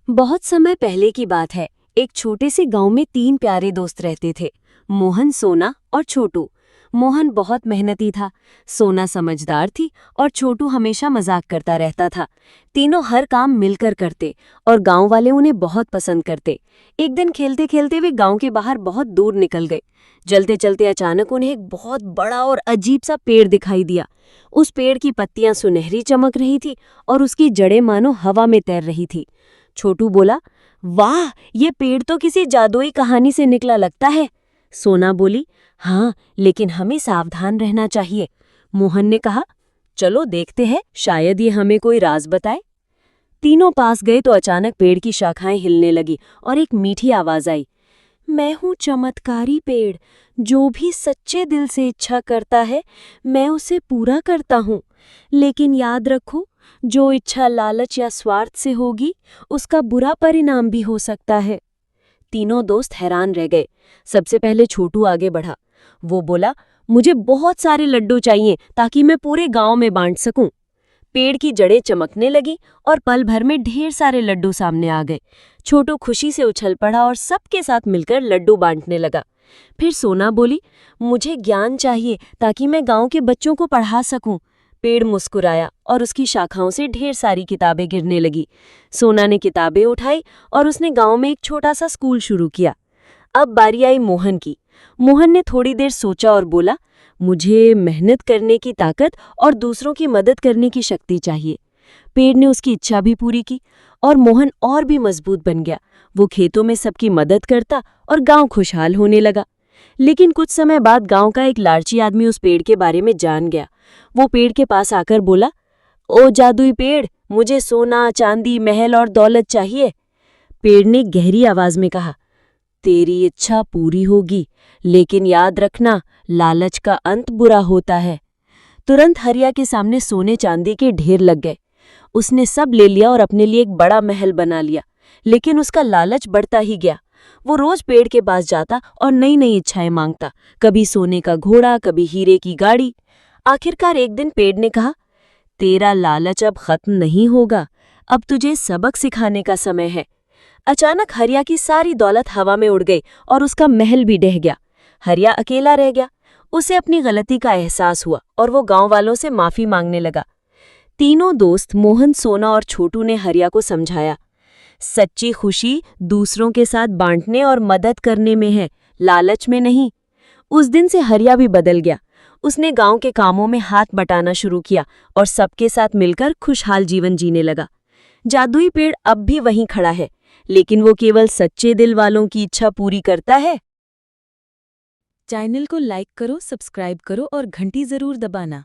बहुत समय पहले की बात है। एक छोटे से गांव में 3 प्यारे दोस्त रहते थे। मोहन, सोना और छोटू। मोहन बहुत मेहनती था। सोना समझदार थी और छोटू हमेशा मजाक करता रहता था। तीनों हर काम मिलकर करते और गांव वाले उन्हें बहुत पसंद करते। एक दिन खेलते खेलते वे गांव के बाहर बहुत दूर निकल गए। चलते चलते अचानक उन्हें एक बहुत बड़ा और अजीब सा पेड़ दिखाई दिया। उस पेड़ की पत्तियां सुनहरी चमक रही थी और उसकी जड़ें मानो हवा में तैर रही थी। छोटू बोला, वाह, ये पेड़ तो किसी जादुई कहानी से निकला लगता है। सोना बोली, हाँ, लेकिन हमें सावधान रहना चाहिए। मोहन ने कहा, चलो देखते हैं, शायद ये हमें कोई राज बताए। तीनों पास गए तो अचानक पेड़ की शाखाएं हिलने लगी और एक मीठी आवाज आई, मैं हूँ चमत्कारी पेड़, जो भी सच्चे दिल से इच्छा करता है मैं उसे पूरा करता हूँ। लेकिन याद रखो, जो इच्छा लालच या स्वार्थ से होगी उसका बुरा परिणाम भी हो सकता है। तीनों दोस्त हैरान रह गए। सबसे पहले छोटू आगे बढ़ा। वो बोला, मुझे बहुत सारे लड्डू चाहिए ताकि मैं पूरे गांव में बांट सकूं। पेड़ की जड़ें चमकने लगी और पल भर में ढेर सारे लड्डू सामने आ गए। छोटू खुशी से उछल पड़ा और सबके साथ मिलकर लड्डू बांटने लगा। फिर सोना बोली, मुझे ज्ञान चाहिए ताकि मैं गांव के बच्चों को पढ़ा सकूं। पेड़ मुस्कुराया और उसकी शाखाओं से ढेर सारी किताबें गिरने लगी। सोना ने किताबें उठाई और उसने गांव में एक छोटा सा स्कूल शुरू किया। अब बारी आई मोहन की। मोहन ने थोड़ी देर सोचा और बोला, मुझे मेहनत करने की ताकत और दूसरों की मदद करने की शक्ति चाहिए। पेड़ ने उसकी इच्छा भी पूरी की और मोहन और भी मजबूत बन गया। वो खेतों में सबकी मदद करता और गांव खुशहाल होने लगा। लेकिन कुछ समय बाद गांव का एक लालची आदमी उस पेड़ के बारे में जान गया। वो पेड़ के पास आकर बोला, ओ जादुई पेड़, मुझे सोना, चांदी, महल और दौलत चाहिए। पेड़ ने गहरी आवाज में कहा, तेरी इच्छा पूरी होगी, लेकिन याद रखना, लालच का अंत बुरा होता है। तुरंत हरिया के सामने सोने चांदी के ढेर लग गए। उसने सब ले लिया और अपने लिए एक बड़ा महल बना लिया। लेकिन उसका लालच बढ़ता ही गया। वो रोज पेड़ के पास जाता और नई नई इच्छाएं मांगता, कभी सोने का घोड़ा, कभी हीरे की गाड़ी। आखिरकार एक दिन पेड़ ने कहा, तेरा लालच अब खत्म नहीं होगा, अब तुझे सबक सिखाने का समय है। अचानक हरिया की सारी दौलत हवा में उड़ गई और उसका महल भी ढह गया। हरिया अकेला रह गया। उसे अपनी गलती का एहसास हुआ और वो गांव वालों से माफी मांगने लगा। तीनों दोस्त मोहन, सोना और छोटू ने हरिया को समझाया, सच्ची खुशी दूसरों के साथ बांटने और मदद करने में है, लालच में नहीं। उस दिन से हरिया भी बदल गया। उसने गांव के कामों में हाथ बटाना शुरू किया और सबके साथ मिलकर खुशहाल जीवन जीने लगा। जादुई पेड़ अब भी वहीं खड़ा है, लेकिन वो केवल सच्चे दिल वालों की इच्छा पूरी करता है। चैनल को लाइक करो, सब्सक्राइब करो और घंटी जरूर दबाना।